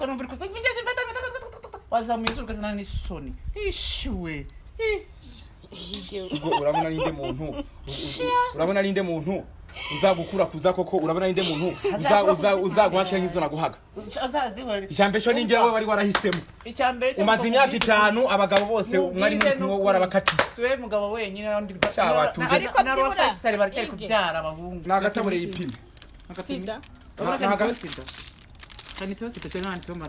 numva ko wazamwizuka nani soni ishwe urabona ninde muntu uzagukura kuza koko urabona ninde muntu uzaguhaca nk'izo naguhaga azazibare icyambere cyo ningira we wari warahisemo icyambere cyo umaze imyaka 5 abagabo bose mwari mwo warabakati siwe mugabo wenyine n'undi ariko byibura sari barakeri kubyara abahungu nagatabure yipime sida sida kanitse sida cyangwa handitseho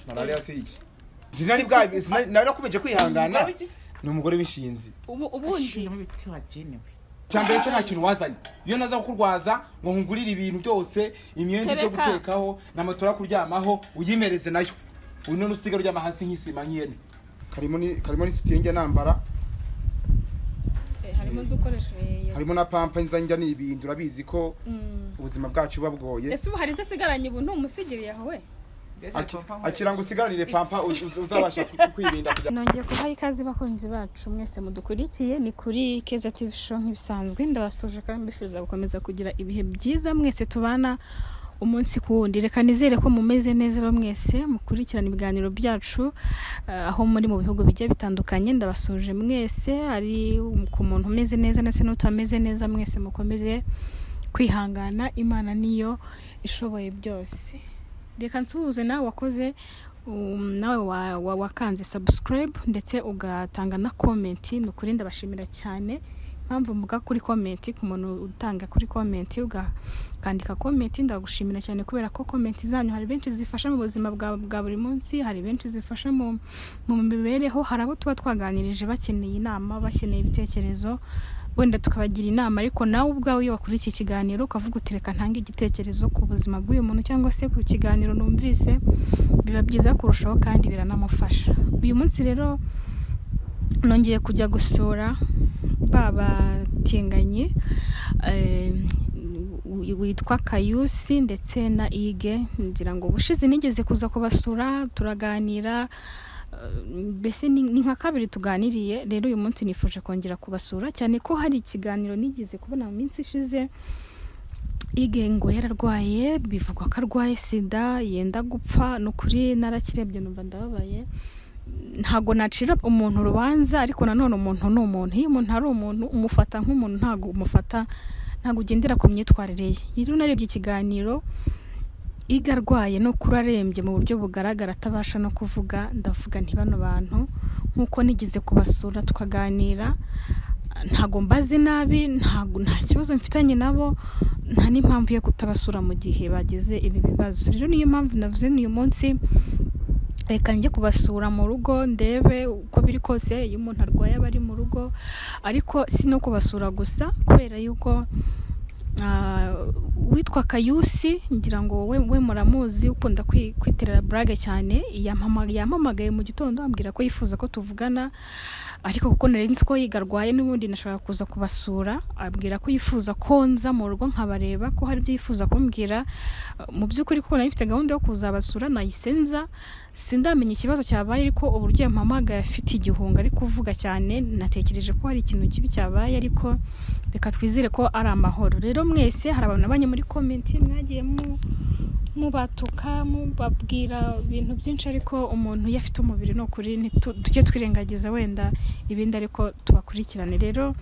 malaria si iki zinari bwabi nari nakumeje kwihangana ni umugore w'ishinzi ubundi biti wagenewe cyambere cyo nta kintu wazanye iyo naza kukurwaza ngo nkugurire ibintu byose imyenda yo gutekaho n'amatora kuryamaho uyimereze nayo uno nusiga ryama hasi nk'isima nkiyene karimo ni sutiye nambara harimo dukoresha harimo na pampa nzanja n'ibintu urabizi ko ubuzima bwacu babwoye ese ubu hari zasigaranye ubuntu umusigiriye aho we akira ngo usigaranire pampa uzabasha kwirinda kujya nongeye kubaha ikaze bakunzi bacu mwese mudukurikiye ni kuri Keza TV show nk'ibisanzwe ndabasuje kandi mbifuza gukomeza kugira ibihe byiza mwese tubana umunsi ku wundi reka nizere ko mumeze neza mwese mukurikirana ibiganiro byacu aho muri mu bihugu bigiye bitandukanye ndabasuje mwese ari ku muntu umeze neza ndetse n'utameze neza mwese mukomeze kwihangana Imana niyo ishoboye byose reka nsuhuze nawe wakoze nawe wakanze subscribe ndetse ugatanga na comment nukuri ndabashimira cyane mpamvu muga kuri comment ku muntu utanga kuri comment ugakandika comment ndagushimira cyane kubera ko comment zanyu hari benshi zifasha mu buzima bwa buri munsi hari benshi zifasha mu mibereho hari abo tuba twaganirije bakeneye inama bakeneye ibitekerezo wenda tukabagira inama ariko nawe ubwawe iyo wakuri iki kiganiro ukavuga utireka ntanga igitekerezo ku buzima bw'uyu muntu cyangwa se ku kiganiro numvise biba byiza kurushaho kandi biranamufasha uyu munsi rero nongeye kujya gusura babatinganye witwa Kayusi ndetse na Ige ngira ngo bushize nigeze kuza kubasura turaganira bese ni nka kabiri tuganiriye rero uyu munsi nifuje kongera kubasura cyane ko hari ikiganiro nigeze kubona mu minsi ishize Ige ngo yararwaye bivugwa ko arwaye sida yenda gupfa no kuri narakirebye numva ndababaye ntago nacira umuntu urubanza ariko nanone umuntu ni umuntu iyo umuntu ari umuntu umufata nk'umuntu ntago umufata ntago ugendera ku myitwarire ye rero narebye ikiganiro Ige arwaye no kurarembye mu buryo bugaragara atabasha no kuvuga ndavuga nti bano bantu nkuko nigeze kubasura tukaganira ntago mbazi nabi nta kibazo mfitanye nabo nta n'impamvu yo kutabasura mu gihe bagize ibi bibazo rero niyo mpamvu navuze n'uyu munsi reka njye kubasura mu rugo ndebe uko biri kose iyo umuntu arwaye abari mu rugo ariko si no kubasura gusa kubera yuko witwa Kayusi ngira ngo we muramuzi ukunda kwiterera brage cyane yampamagaye mu gitondo ambwira ko yifuza ko tuvugana ariko kuko narinzi ko yigarwaye n'ubundi nashaka kuza kubasura abwira ko yifuza ko nza mu rugo nkabareba ko hari byo yifuza kumbwira mu by'ukuri ko nari mfite gahunda yo kuzabasura nayisenza sindamenya ikibazo cyabaye ariko uburyo yampamagaye afite igihunga ari kuvuga cyane natekereje ko hari ikintu kibi cyabaye ariko reka twizire ko ari amahoro rero mwese hari abantu nabanye muri comment mwagiye mubatuka mubabwira ibintu byinshi ariko umuntu yafite umubiri no kuri tujye twirengagiza wenda ibindi ariko tubakurikirane rero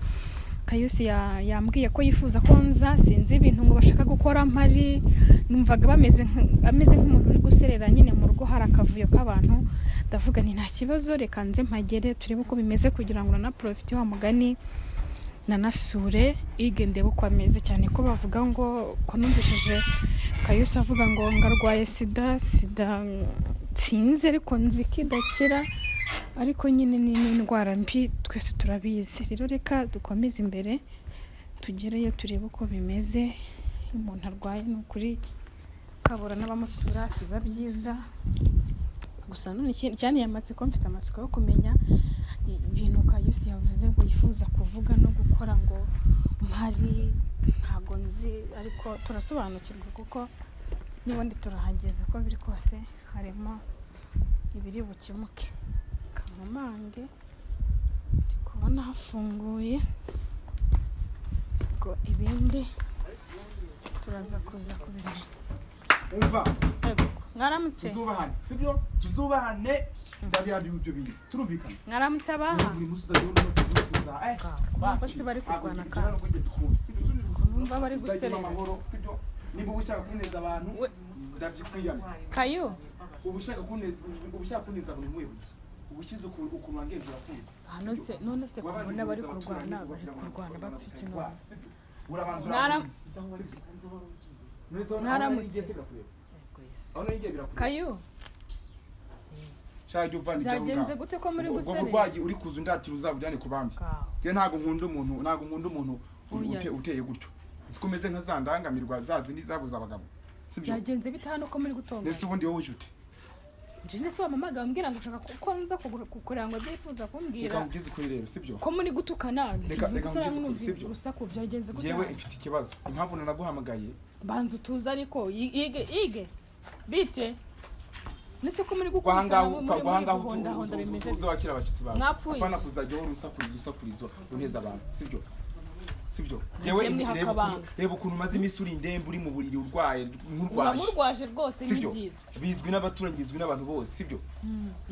Kayusi yambwiye ko yifuza ko nza sinzi ibintu ngo bashaka gukora mpari numvaga ameze nk'umuntu uri guserera nyine mu rugo hari akavuyo k'abantu ndavuga nti nta kibazo reka nze mpagere turebe uko bimeze kugira ngo na profit wa mugani nanasure Ige ndebe uko ameze cyane ko bavuga ngo ko numvishije Kayusi avuga ngo ngarwaye sida sinzi ariko nzi kidakira ariko nyine ni indwara mbi twese turabizi rero reka dukomeze imbere tugereyo turebe uko bimeze umuntu arwaye n'ukuri kabura n'abamusura siba byiza gusa none cyane yamatsiko mfite amatsiko yo kumenya ibintu Kayusi yavuze ngo yifuza kuvuga no gukora ngo mpari ntago nzi ariko turasobanukirwa kuko nibundi turahageze uko biri kose harimo ibiri bukemuke kamumange ndikubona hafunguye ngo ibindi turaza kuza kubimenya umva mwaramutse tuzubahane sibyo tuzubahane ndabirambiwe ibyo bintu turumvikana mwaramutse abaha buri musoza rero no tuzuza bose bari kurwana kandi numva bari guserera sibyo niba ushaka kuneza abantu ndabyikwiyama kayo ubushaka kuneza abantu mwewe ubukize ukuntu wangenzura kuzi none se kubona bari kurwana bapfa iki none mwaramutse kayo byagenze gute ko muri guserera urwagi uri kuza undatira uzabujyane ku bandi je ntago nkunda umuntu uteye gutyo zikomeze nka zandangamirwa zazi nizabuza abagabo sibyo byagenze bitano ko muri gutonga ndetse ubundi wowe ujute Jine so mamaga ambwira ngo ushaka ko nza kukurira ngo byifuza kumbwira reka mugize kuri rero sibyo ko muri gutukana reka mugize sibyo urusaku byagenze gute yewe ifite ikibazo impamvu naguhamagaye banza utuza ariko yige bite nese ko muri gukunda honda bimeze uzo wakira abashitsi bawe mwapfuye apana kuzajya wowe usakurizo uneza abantu sibyo yewe reba ukuntu umaze iminsi uri indembe uri mu buriri urwaye nk'urwaje rwose ni byiza bizwi n'abaturanyi bizwi n'abantu bose sibyo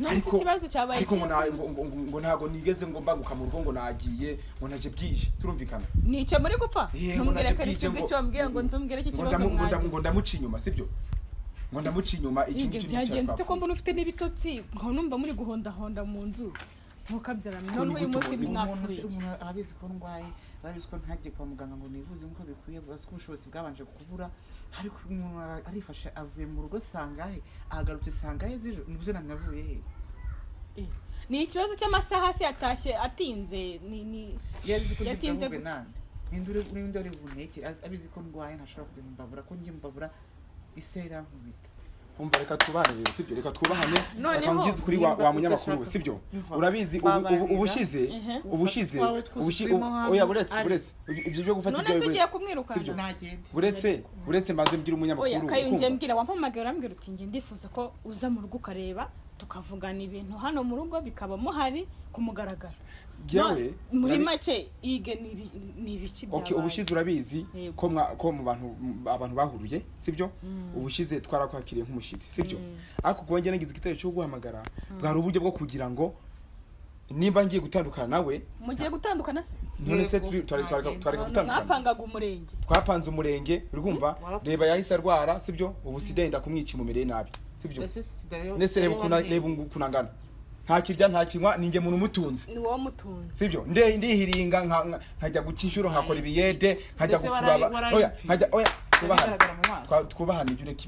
ariko ikibazo cyabaye ariko ngo ntago nigeze ngo mbanguka mu rugo ngo nagiye ngo naje byije turumvikana nicyo muri gupfa ntumbwire ko ari cyo wambwiye ngo nzumbwire iki kibazo ngo ndamuca inyuma sibyo ngo ndamuca inyuma ikintu byagenze ko mbona ufite n'ibitotsi ngo numva muri guhondahonda mu nzu ntukabyara none uyu munsi mwapfuye abizi ko ndwaye arabizi ko ntagiye kwa muganga ngo nivuze nko bikwiye bwa ubushobozi bwabanje kubura ariko umuntu arifashe avuye mu rugo sangahe agarutse sangahe zijo nibyo namyavuye ni ikibazo cy'amasaha se yatashye atinze yatinze nande nindure buneke abizi ko ndwaye ntashobora kujya mbabura ko ngiye mbabura isera nkubita umva reka twubahane sibyo reka twubahane akangize kuri wa munyamakuru sibyo urabizi ubushize oya buretse ibyo byo gufata ibyo ugiye kumwirukana nagende buretse maze mbira umunyamakuru oya kayungiye mbwira wampamagaye urambwira uti ngiye ndifuza ko uza mu rugo ukareba tukavugana ibintu hano mu rugo bikaba muhari kumugaragara muri make ige ni ibiki byabaye okay ubushize urabizi ko mu abantu bahuruye sibyo ubushize twarakwakiriye nk'umushitsi sibyo ariko kubonye nagize igitero cyo guhamagara bwari uburyo bwo kugira ngo nimba ngiye gutandukana nawe mugiye gutandukana se none se twari gutandukana napangaga umurenge twapanze umurenge urumva reba yahise arwara sibyo ubu sidenda kumwica imumereye nabi sibyo nese reba kunangana nta kirya nta kinywa ninge muntu mutunze ni wo mutunze sibyo ndihiringa nkajya gukishuro nkakora ibiyede nkajya gufuraba oya twubahana ibyo ureka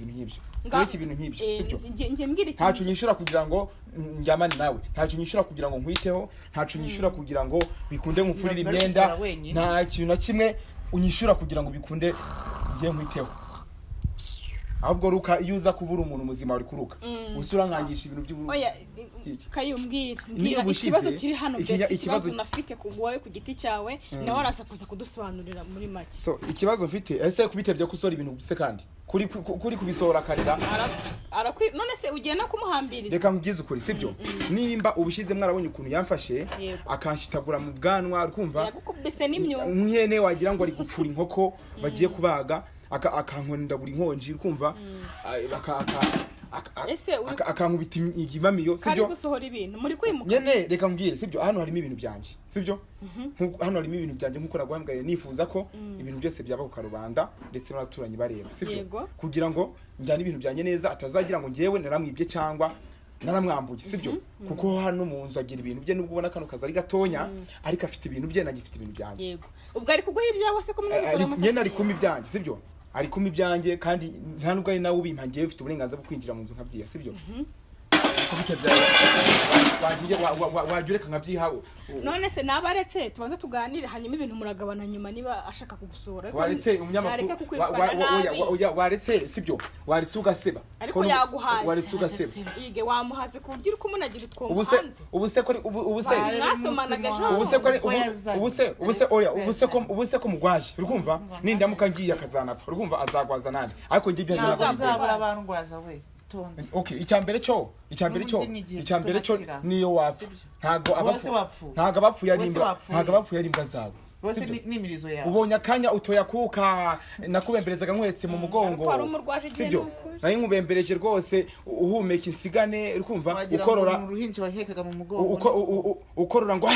ibintu nk'ibyo sibyo nge mbwira iki ntacu nyishura kugira ngo njyamane nawe ntacu nyishura kugira ngo nkwiteho ntacu nyishura kugira ngo bikunde nkufurire imyenda nta kintu na kimwe unyishura kugira ngo bikunde ngiye nkwiteho ahubwo ruka iyo uza kubura umuntu muzima wari kuruka usura nkangisha ibintu by'ubu oya kayumbwira ikibazo kiri hano bese ikibazo nafite kuguwawe ku giti cyawe nawe arasakuza kudusobanurira muri make so ikibazo mfite ese kubitebye kusora ibintu se kandi kuri kubisohora karira none se ugiye no kumuhambiriza reka ngize ukuri sibyo nimba ubushize mwarabonye ukuntu yamfashe akanshitagura mu bwanwa urumva yakukubise n'imyo mwene wagira ngo ari gupfura inkoko bagiye kubaga akankonda buri nkonji urumva akankubita igimamiyo sibyo gusohora ibintu muri kwimuka nyene reka mbwire sibyo hano harimo ibintu byanje sibyo hano harimo ibintu byanje nkuko naguhamgaye nifuza ko ibintu byose byaba ku karubanda ndetse n'abaturanyi bareba sibyo kugira ngo njyane ibintu byanje neza atazagira ngo ngewe naramwibye cyangwa naramwambuye sibyo kuko hano mu nzu agira ibintu bye nubwo ubona kano kazi ari gatonya ariko afite ibintu bye nagifite ibintu byanje yego ubwo ari kuguha ibyawe se ko mwabisora amasaka nyene ari kuma ibyanje sibyo ari kuma ibyanjye kandi nta nubwo ari nawe ubimpangiye ufite uburenganzira bwo kwinjira mu nzu nkabyiha sibyo wajureka nkabyiha none se nabaretse tubanze tuganire hanyuma ibintu muragabana nyuma niba ashaka kugusohora waretse umunyamakuru waretse sibyo waretse ugaseba ariko yaguhaze waretse ugaseba yige wamuhaze ku buryo ukumunagira utwombo hanze ubuse ko mugwaje urumva nindamuka ngiye akazanapfa urumva azagwaza nande ariko ngiye byazabura abantu gwaza we okay icyambere cyo niyo wapfa ntago abapfu yari imbwa zawe bose n'imirizo yawe ubonye akanya utoya kuka nakubemberezaga nkwetse mu mugongo sibyo nayo nkubembereje rwose uhumeka insigane uri kumva ukorora uruhinja wahekaga mu mugongo ukorora ngo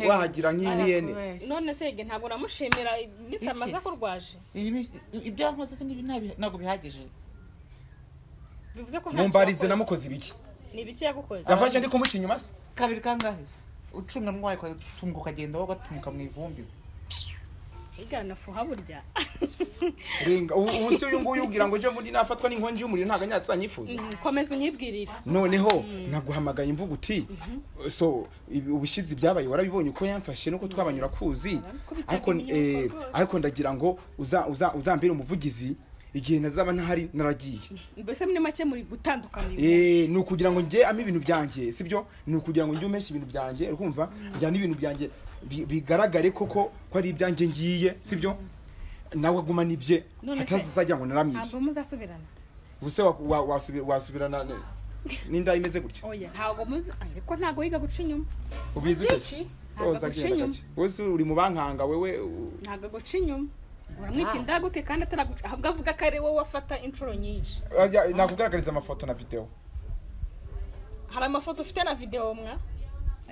wahagira nk'iyene none se ntabwo namushimira iminsi amaze kurwaje ibyo nkoze ntabwo bihagije bivuze ko mumbarize namukoze ibiki ni ibiki yagukoze yafashe ndi kumuca inyuma se kabiri kangahe ucunga ndwaye kwa tungo kagenda wo gatumuka mu ivumbi igana fuha burya ringa ubu se uyu nguyu ugira ngo je muri nafatwa n'inkonji y'umuriro ntaga nyatsanyifuza komeza unyibwirira noneho naguhamagaye imvuga uti so ubushizi byabaye warabibonye uko yamfashe nuko twabanyura kuzi ariko ndagira ngo uzambere umuvugizi igihe nazaba ntahari naragiye mbese muri make muri gutandukana ni ukugira ngo njye ama ibintu byanjye sibyo ni ukugira ngo njye umeshe ibintu byanjye urumva njyana ibintu byanjye bigaragare koko ko ari ibyanjye ngiye sibyo nawe aguma nibye atazajya ngo naramwibye ntabwo muzasubirana ubuse wasubirana n'inda imeze gutya oya ntabwo muzi ariko ntabwo wiga guca inyuma ubizi iki toza genda gake wese uri mu bankanga wewe ntabwo guca inyuma uramwita indagute kandi ataraguca ahubwo avuga ko ari wowe wafata inshuro nyinshi nakugaragariza amafoto na video hari amafoto ufite na video mwa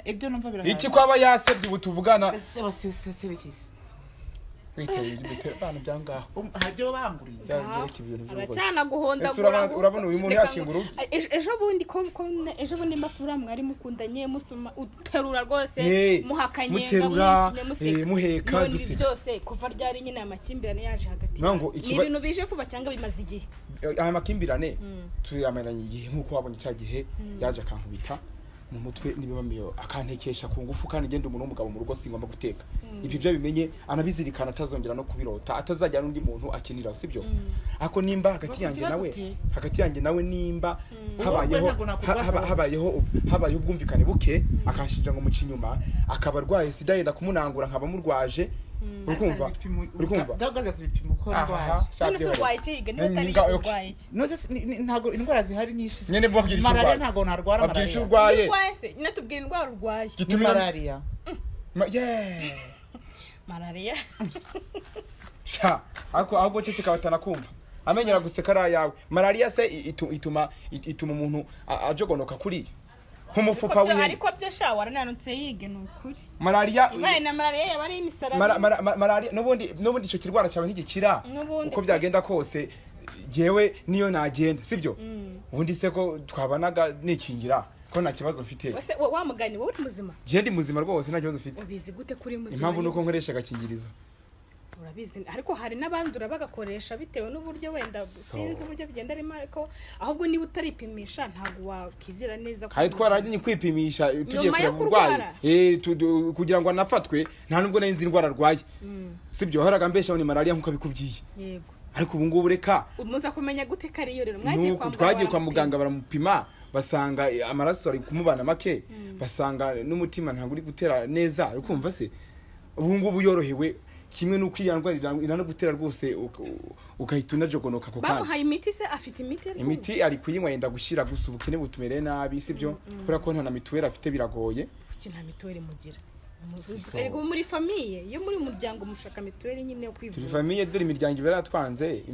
ibyo numva birahari iki kwaba yasebye ubu tuvugana sebekize witeye ibitero bana byangaho hajyo banguriye byareke ibintu byo aracyana guhonda urabona uyu muntu yashingura ejo bundi mbasura mwari mukundanye musuma uterura rwose muhakanyenga muheka dusiga byose kuva ryari nyine amakimbirane yaje hagati ni ibintu bije vuba cyangwa bimaze igihe aya makimbirane tuyameranye igihe nkuko wabonye cya gihe yaje akankubita mu mutwe nibibamiyo akantekesha ku ngufu kandi ngende umuntu w'umugabo mu rugo singomba guteka ibyo byo bimenye anabizirikana atazongera no kubirota atazajya n'undi muntu akinira sibyo ako nimba hagati yanjye nawe nimba habayeho ubwumvikane buke akashinja ngo muci inyuma akaba arwaye sida yenda kumunangura nkaba murwaje urikumva gagaragaza ibipimo ko ndwaye none se urwaye iki niba utari urwaye iki ntago indwara zihari nyinshi nyene mbabwira icyo malaria ntago narwara malaria icyo urwaye se nyine tubwira indwara urwaye malaria malaria ahubwo cece kabatana kumva amenyera guseka ari ayawe malaria se ituma umuntu ajogonoka kuriya nk'umufupa w'ihene ariko byo sha warananutse yige nukuri malaria ibaye na malaria yabari imisara malaria nubundi ico kirwara cyawe ntigikira uko byagenda kose jewe niyo nagenda sibyo ubundi se ko twabanaga nikingira ko nta kibazo mfite wese wamugani wowe uri muzima je ndi muzima rwose nta kibazo mfite ubizi gute kuri muzima impamvu nuko nkoresha agakingirizo urabizi ariko hari n'abandura bagakoresha bitewe n'uburyo wenda sinzi uburyo bigenda arimo ariko ahubwo niba utaripimisha ntago wakizira neza hari twarajye kwipimisha tugiye kureba urwaye kugira ngo anafatwe nta nubwo nzi indwara arwaye sibyo haraga mbesha ni malaria nkuko bikubwiye yego ariko ubu ngubu reka umuza kumenya gute kariyo rero twagiye kwa muganga baramupima basanga amaraso ari kumubana make basanga n'umutima ntago uri gutera neza ariko umva se ubu ngubu yorohewe kimwe nuko iyandwara irano gutera rwose ukahita unajogonoka ko kandi bamuhaye imiti se afite imiti ari kuyinywa yenda gushira gusa ubukene butumere nabi sibyo kubera ko nta na mituweli afite biragoye kuki nta mituweli mugira ergo muri famille yo muri umuryango mushaka mituweli nyine yo kwivuza famille dore imiryango ibaratwanze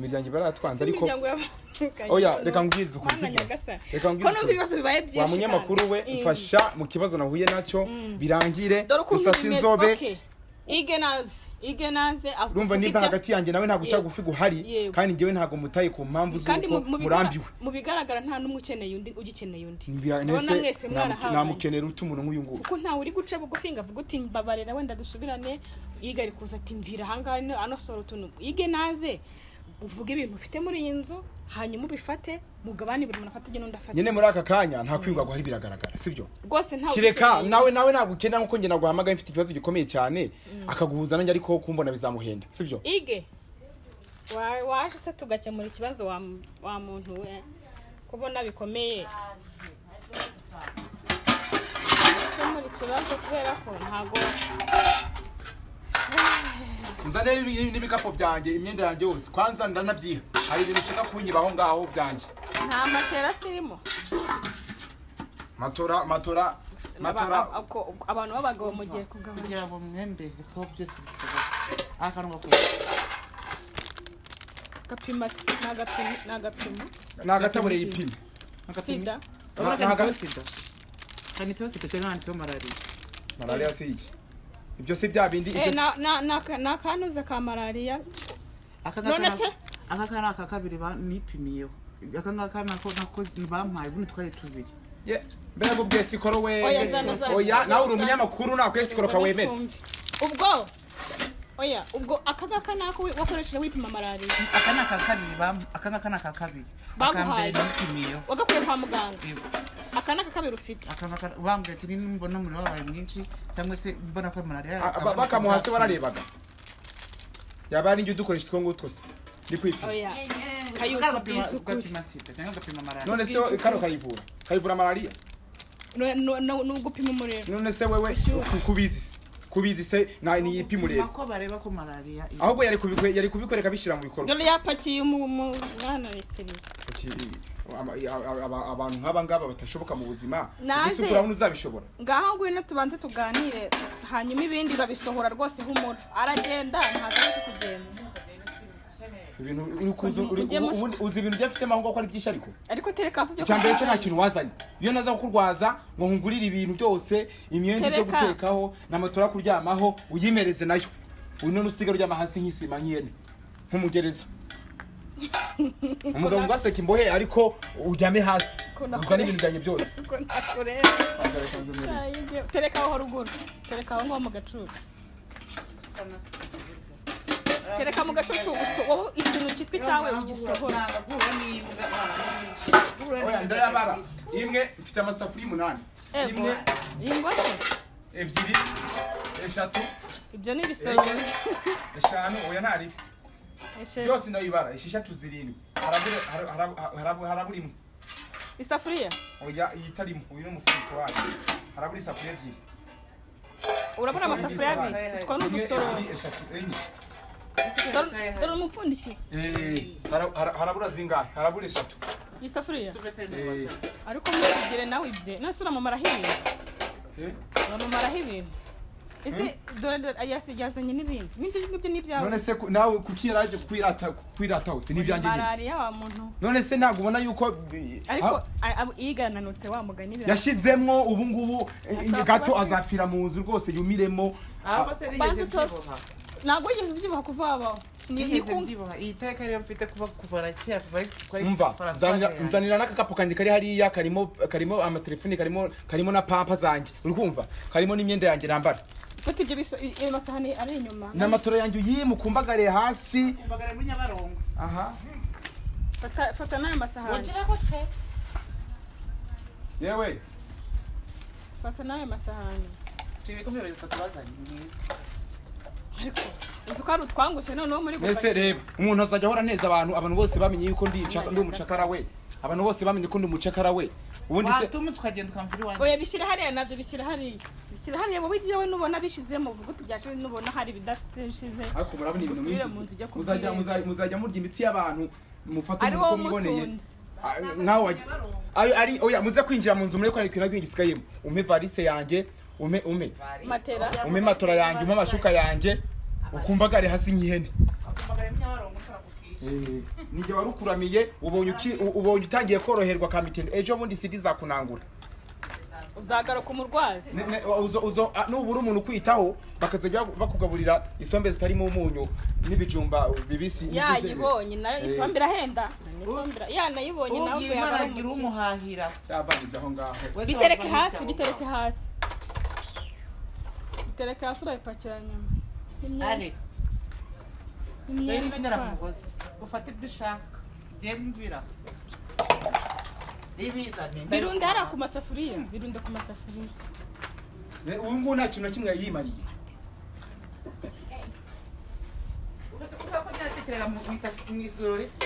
ariko oya reka ngwirize ukuvuga reka ngwirize kono bibazo bibaye byinshi wa munyamakuru we mfasha mu kibazo nahuye nacyo birangire gusa sinzobe igenaze urumva nimba hagati yanjye nawe ntago ushaka gufiga uhari kandi ngewe ntago mutaye ku mpamvu z'uko murambiwe mu bigaragara nta numwe ukeneye undi ugikeneye undi none mwese namukenera utumuntu nk'uyu nguyu kuko ntawe uri guca bugufi ngavuga uti mbabarera wenda dusubirane yiga ari kuza ati mvira hangane anosoro tuntu igenaze uvuga ibintu ufite muri iyi nzu hanyuma ubifate mugabane buri muntu afate n'undi afate nyene muri aka kanya nta kwirwa guhari biragaragara sibyo rwose ntawe kireka nawe ntabwo ukenda nkuko nge naguhamagaye mfite ikibazo gikomeye cyane akaguhuza nanjye ariko kumbona bizamuhenda sibyo ige waje se tugakemura ikibazo wa muntu we kubona bikomeye muri ikibazo kubera ko ntago nzane n'ibikapo byanjye imyenda yanjye yose kwanza ndanabyiha hari ibintu ushaka kunyibaho ngaho byanjye nta matera sirimo matora abantu b'abagabo mugiye kugabanya kugira ngo mwembeze ko byose bishoboka akanwa ko gapima nagatabure yipima sida sida kanitseho sida cyangwa handitseho malaria si iki ibyo si bya bindi na kanuza ka malaria none se aka kana aka kabiri nipimiyeho aka ngaka nako bampaye bundi twari tubiri mbere ngo bwese ikoro we oya nawe uri umunyamakuru nakwese ikoro kawemera ubwo aka ngaka nako wakoresheje wipima malaria aka naka kabiri aka ngaka naka kabiri baguhaye nipimiyeho wagakuye kwa muganga aka naka kabiri ufite aka ngaka bambwiye ati nimbona muri wabaye mwinshi cyangwa se mbona ko malaria bakamuha se wararebaga yaba ari njye dukoresha utwo ngutwo se ndi kwipima gapima sida cyangwa gapima malaria none se kano kayivura malaria no gupima umuriro none se wewe kubizi se ni yipima ureba ko bareba ko malaria ahubwo yari kubikoreka bishira mu bikorwa dore yapakiye umwana weseri abantu nk'aba ngaba batashoboka mu buzima ese urabona uzabishobora ngaho ngwino tubanze tuganire hanyuma ibindi babisohora rwose humura aragenda ntazaje kugenda uzi ibintu byafitemo aho ko ari byinshi ariko tereka sujye cyambere cyo nta kintu wazanye iyo naza kukurwaza ngo nkugurire ibintu byose imyenda yo gutekaho n'amatora kuryamaho uyimereze nayo uno nusiga ryama hasi nk'isima nk'iyene nk'umugereza umugabo ngaseka imbohe ariko uryame hasi uzana ibintu byanjye byose tereka aho ruguru tereka aho ngo mu gacucu tereka mu gacucu wowe ikintu cyitwa cyawe ugisohora oya ndayabara imwe mfite amasafuriya 8 imwe ingwate ebyiri eshatu ibyo ni bisohora eshanu oya ntari byose ndayibara esheshatu zirindwi harabura imwe isafuriya oya iyitarimo uyu ni umufuniko wayo harabura isafuriya ebyiri urabona amasafuriya abiri two n'udusorori eshatu enye dore umupfundikizo harabura zingahe harabura eshatu isafuriya ariko mubigire nawe ibye nasura mu marahibintu mu marahibintu ese dore yazanye n'ibindi n'ibyo n'ibyawe none se nawe kuki yaraje kwirata hose n'ibyanjye malaria wa muntu none se ntabwo ubona yuko ariko yigananutse wa mugani yashizemwo ubu ngubu gato azapfira mu nzu rwose yumiremo ntabwo wigeze ubyibuha kuva wabaho iyi teka rero mfite kuva na kera umva nzanira n'akakapu kanjye kari hariya karimo amatelefoni karimo na pampa zanjye uri kumva karimo n'imyenda yanjye nambara fata ibyo masahani ari inyuma n'amatora yanjye uyimukumbagare hasi kumbagare muri Nyabarongo aha fata n'aya masahani wagira ko te yewe fata n'aya masahani tubiko mbere twazanye ariko uzukari utwangushe noneho muri mbese reba umuntu azajya ahora neza abantu bose bamenye yuko ndi umucakara we abantu bose bamenye ko ndi umucakara we ubundi se watuma tukagenda ukamvira iwanjye oya bishyira hariya nabyo bishyira hariya wowe ibyawe nubona bishizemo uvuga uti byashize nubona hari bidashize ariko murabona ibintu muzajya murya imitsi y'abantu mufata uko mwiboneye nkawe ari oya muze kwinjira mu nzu muri ko ari ikintu gisigayemo umpe valise yanjye ume matora yanjye umpe amashuka yanjye ukumbagare hasi nk'ihene nijye warukuramiye ubonye utangiye koroherwa kamitende ejo bundi sidi zakunangura uzagaruka umurwazi nubura umuntu kwitaho bakazajya bakugaburira isombe zitarimo umunyu n'ibijumba bibisi yayibonye nayo isombe irahenda yanayibonye nawe yagira umuhahira cyavanye aho ngaho bitereke hasi urayipakira nyuma ari n'ibindera ku mugozi ufate ibyo ushaka mvira birunde hariya ku masafuriya ubu ngubu nta kintu na kimwe yayimariye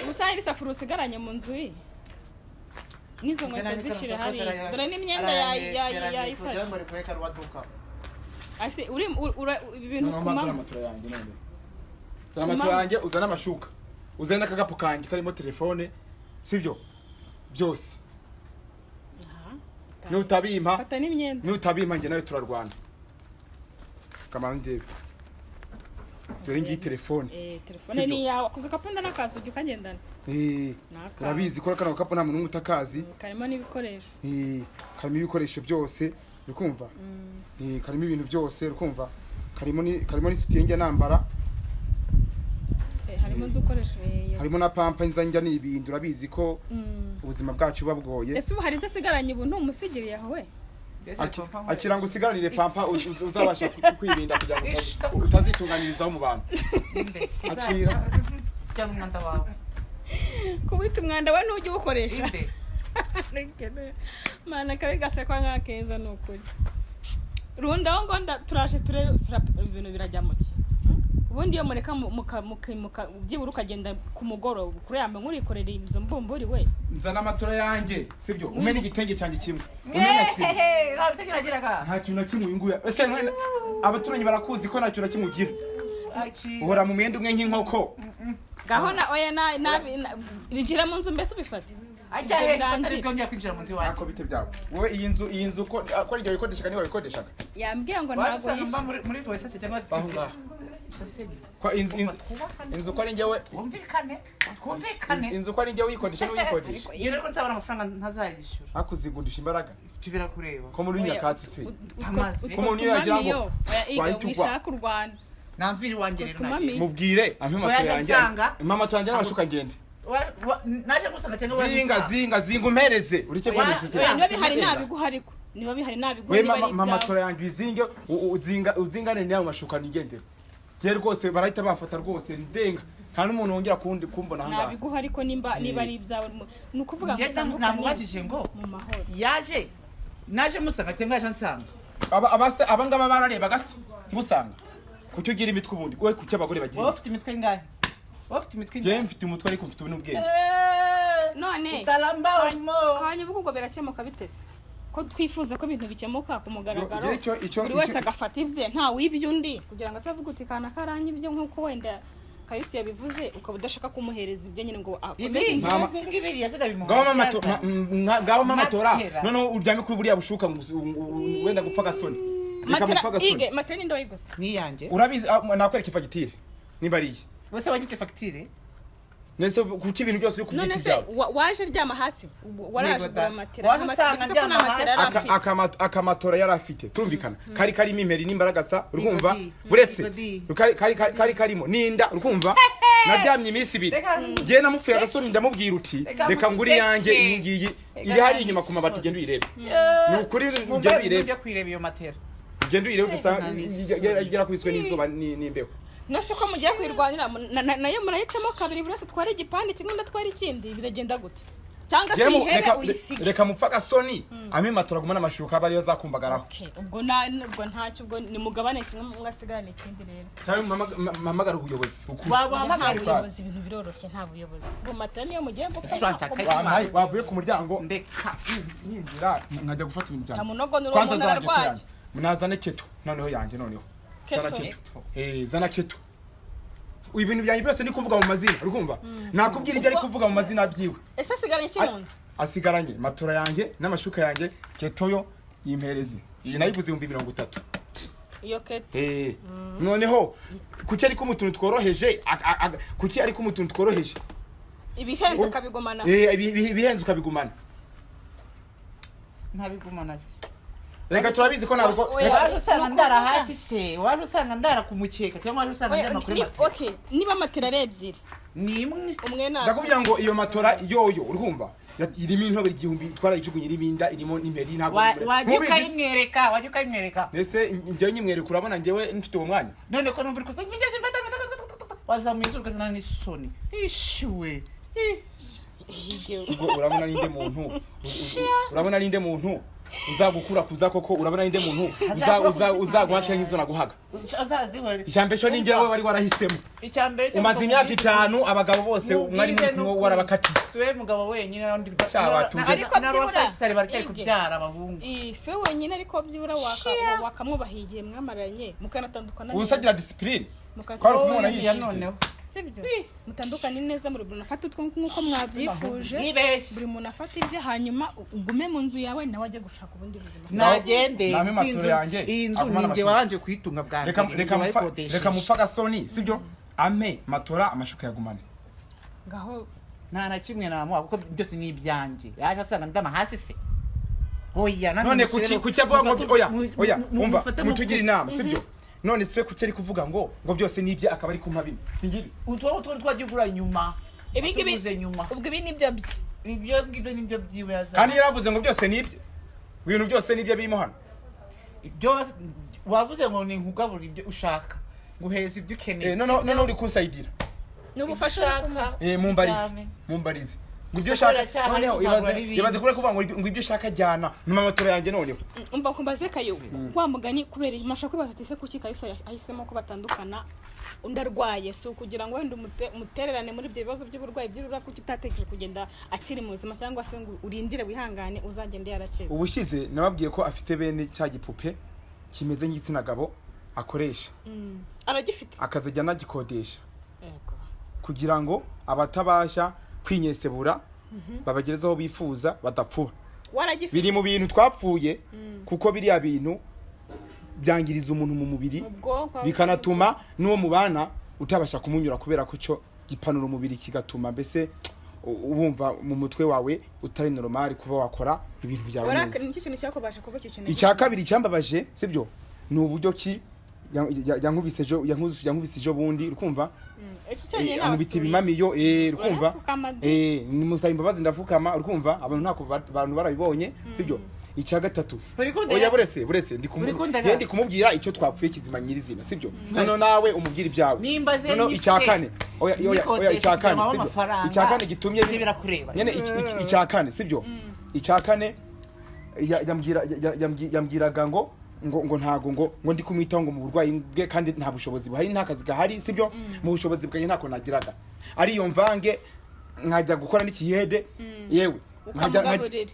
ubusa hari isafuriya usigaranye mu nzu ye n'izo nkweto zishira hariya dore n'imyenda yayifashe ibintu kumama zana amatora yanjye uzana amashuka uzana n'akagapu kanjye karimo telefone sibyo byose nutabimpa fata n'imyenda nutabimpa njye nawe turarwana kamara ndebe dore ngiyi telefone telefone ni yawe ku gakapu ndanakazi ujya ukagendana urabizi ko kano gakapu nta muntu n'umwe utakazi karimo n'ibikoresho karimo ibikoresho byose urikumva karimo ibintu byose urikumva karimo n'isutiye njya nambara harimo dukoresho harimo na pampa njya n'ibintu urabizi ko ubuzima bwacu babwoye ese ubu hari zasigaranye ubuntu umusigiriye aho we akira ngo usigaranire pampa uzabasha kwirinda kugira ngo utazitunganirizaho mu bantu akira cyane umwanda wawe kubita umwanda we ntujye uwukoresha mana kabi gasekwa nk'akeza ni ukuri rundaho ngo turaje turebe ibintu birajya mu ki ubundi iyo mureka mukimuka byibura ukagenda ku mugoroba kuri yambe nkurikorera izo mbumburi we nzana amatora yanjye sibyo umene igitenge cyanjye kimwe nta kintu na kimwe uyu nguyu ese abaturanyi barakuzi ko nta kintu na kimwe ugira uhora mu mwenda umwe nk'inkoko gahona oya rigira mu nzu mbese ubifate ajya he atari bwongera kwinjira mu nzu iwawe ako bite byawe wowe iyi nzu ko iryo wikodeshaga niba wikodeshaga yambwiye ngo ntabwo yishe muri posesi cyangwa se aho ngaho kwa inzu ko ari njyewe twumvikane inzu ko ari njyewe uyikodesha n'uyikodesha iyo rero nzabona amafaranga ntazayishyura akuzigundisha imbaraga tubira kureba ko muri nyakatsi se amazi ko umuntu yagira ngo wishaka u Rwanda namviri wanjye rero nagiye mubwire ampe amato yanjye amato yanjye n'amashuka ngende naje gusanga cyangwa zinga umpereze urike kodesha se niba bihari nabiguha ariko niba bihari nabiguha niba ari mama mato yanjye izinge uzingane nayo mashuka nigendera je rwose barahita bafata rwose ndenga nta n'umuntu wongera kumbona hanga nabiguha ariko niba ari ibyawe nukuvuga ngo namubajije ngo mu mahoro naje musanga cyangwa yaje nsanga abangaba barareba gasi ngusanga kucyo ugira imitwe ubundi wowe kucyo abagore bagira wowe ufite imitwe ingahe je mfite umutwe ariko mfite n'ubwenge none utalamba mo hanyuma ubwo birakemuka bitese ko twifuza ko ibintu bikemuka ku mugaragaro buri wese agafata ibye nta wibye undi kugira ngo azavuge uti kana karanye ibye nk'uko wenda Kayusi yabivuze ukaba udashaka kumuhereza ibye nyine ngo akomeze ngibiri yazida bimunga ngaho mama tora none uryame kuri buriya bushuka wenda gupfa gasoni ikamupfa gasoni matera nindo yigose ni yanjye urabizi nakwereka ifagitire niba ariye bose wagite facture nese kuki ibintu byose uri kubyita byawe waje ryama hasi waraje gura matera wamusanga ryama hasi akamatora yari afite turumvikana kari karimo imperi n'imbaragasa urumva buretse kari karimo ninda urumva naryamye iminsi ibiri giye namufuye agasoni ndamubwira uti reka nguri yanjye iyi ngiyi iri hari inyuma ku mabati genda uyirebe ni ukuri ngenda uyirebe kwireba iyo matera genda uyirebe igera kubiswe n'izuba n'imbeho nose ko mugiye kwirwanira nayo murayicamo kabiri buri wese twari igipande kimwe ndatwara ikindi biragenda gute cyangwa se ihere uyisiga reka mupfa gasoni amimatora gumana amashuka bari yazakumbagaraho ubwo ntacyo ubwo ni mugabane kimwe mwasigarane ikindi rero cyangwa mamagara ubuyobozi wamamagara ubuyobozi ibintu biroroshye nta buyobozi ngo matera niyo mugiye wavuye ku muryango ndeka yinjira nkajya gufata ibintu cyane tamunogo n'urumuntu nararwaye munazane keto noneho yanjye noneho zana keto zana keto ibintu byanjye byose ni kuvuga mu mazina urumva nakubwira ibyo ari kuvuga mu mazina byiwe ese asigaranye kimunzu asigaranye matora yanjye n'amashuka yanjye ketoyo yimpereze iyi nayiguze 30 iyo keto noneho kuki ari kumutuntu tworoheje kuki ari kumutuntu tworoheje ibihenze kabigumana ibihenze ukabigumana ntabigumana se reka turabizi ko naruko waje usanga ndara hasi se waje usanga ndara ku mukeka cyangwa waje usanga ndara kuri matera okay niba matera ari ebyiri ni imwe umwe na ndakubwira ngo iyo matora yoyo urumva irimo intobe igihumbi twarayijugunye iribinda irimo nimeri ntabwo waje ukayimwereka ese njyewe nyimwereka urabona njyewe mfite uwo mwanya none ko numva uri wazamuye izuba na n'isoni ishuwe urabona ninde muntu uzagukura kuza koko urabona ninde muntu uzaguhakira nk'izo naguhaga icyambere cyo ninjye wowe wari warahisemo umaze imyaka 5 abagabo bose mwari mwo warabakatiye siwe mugabo wenyine n'undi ariko byibura sare baracari kubyara abahungu siwe wenyine ariko byibura wakamwubahigiye mwamaranye mukanatandukana usagira discipline kwari kumubona yiya noneho sibyo mutandukanye neza muri buri afata utwo nk'uko mwabyifuje buri muntu afata ibye hanyuma ugume mu nzu yawe nawe ajye gushaka ubundi buzima nagende iyi nzu ninjye wabanje kuyitunga bwa reka mupfa gasoni sibyo ame matora amashuka yagumane ngaho nta na kimwe namuha kuko byose ni ibyanjye yaje asanga ndama hasi se oya none kuki avuga ngo oya umva mutugira inama sibyo none se kuki ari kuvuga ngo byose nibye akaba ari kumpa bimwe singibi utwo twagigura nyuma ibingibi nyuma ubwo ibi nibyo nibyo byiwe yaza kandi yaravuze ngo byose nibye ibintu byose nibye birimo hano byose wavuze ngo ni nkugabura ibyo ushaka nguhereza ibyo ukeneye none uri kunsayidira n'ubufasha mumbarize ngo ibyo ushaka noneho ibaze kure kuvuga ngo ibyo ushaka jyana nyuma amatora yanjye noneho umva kumbaze kayo wa mugani kubera imasha kwibaza ati se kuki kayo ahisemo ko batandukana undarwaye so kugira ngo wenda umutererane muri ibyo bibazo by'uburwayi by'irura kuki utatekereje kugenda akiri mu buzima cyangwa se ngo urindire wihangane uzagende yarakeze ubushize nababwiye ko afite bene cya gipupe kimeze nk'igitsina gabo akoresha aragifite akazajya anagikodesha kugira ngo abatabasha kwinyesebura babagereza aho bifuza badapfuba biri mu bintu twapfuye kuko biriya bintu byangiriza umuntu mu mubiri bikanatuma n'uwo mubana utabasha kumunyura kubera ko cyo gipanura umubiri kigatuma mbese ubumva mu mutwe wawe utari normal kuba wakora ibintu byawe neza icya kabiri cyambabaje sibyo ni uburyo ki yankubise ejo bundi urukumva amubita ibimamiyo urukumva ni musaba imbabazi ndafukama urukumva abantu barabibonye sibyo icya gatatu oya buretse ndi kumubwira icyo twapfuye kizima nyirizina sibyo none nawe umubwira ibyawe none icya kane oya icya kane sibyo icya kane gitumye nyene icya kane sibyo icya kane yambwiraga ngo ntago ngo ndi kumwitaho ngo mu burwayi bwe kandi nta bushobozi buhari nta kazi gahari sibyo mu bushobozi bwanjye ntako nagiraga ariyo mvange nkajya gukora n'ikihede yewe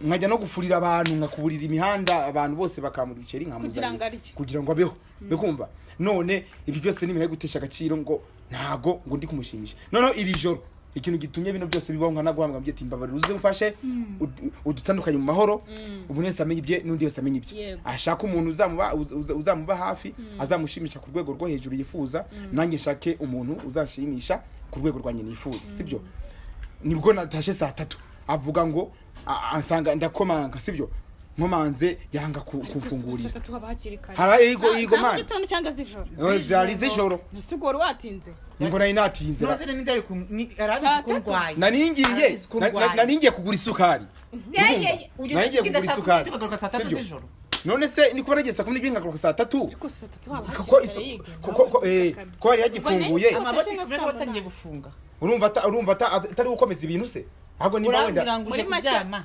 nkajya no gufurira abantu nkakuburira imihanda abantu bose bakamura ibiceri nkamuzanira kugira ngo abeho bekumva none ibi byose ni ibintu gutesha agaciro ngo ntago ngo ndi kumushimisha noneho iri joro ikintu gitumye bino byose bibaho nka naguhamwa mbye timbabari uze mfashe udutandukanye mu mahoro ubunese amenye ibye nundi wese amenye ibye ashaka umuntu uzamuba hafi azamushimisha ku rwego rwo hejuru yifuza nanjye shake umuntu uzashimisha ku rwego rwanye nifuza sibyo nibwo natashe saa 3 avuga ngo ansanga ndakomanga sibyo nkomanze yanga kumfungurira hara igo man zari z'ijoro nisigoro watinze ngo nari natinze none ndari arabizi ko ndwaye naningiye kugura isukari naningiye kugura isukari none se ni kuba nageze kumwe n'ibinga saa 3 ko hari yagifunguye amabati batangiye gufunga urumva atari gukomeza ibintu se ahubwo niba wenda muri kuryama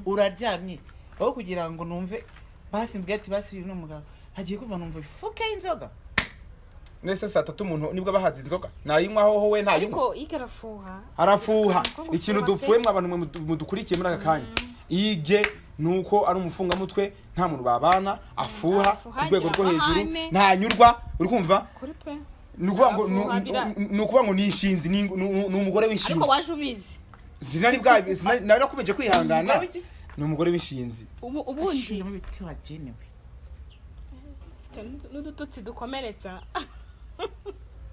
uraryamye aho kugira ngo numve basi mbwe ati basi uyu mugabo hagiye kuva numva ifuke inzoga nese saa 3 umuntu nibwo bahaza inzoga nayinywa aho we nayinywa ariko igarafuha arafuha ikintu dufuye mu abantu mudukurikiye muri aka kanya ige nuko ari umufunga mutwe nta muntu babana afuha ku rwego rwo hejuru ntanyurwa uri kumva nukuvuga ngo nishinzi ni umugore w'ishinzi ariko waje ubizi zinari nakomeje kwihangana ni umugore w'ishinzi ubundi mu biti wagenewe n'udututsi dukomeretsa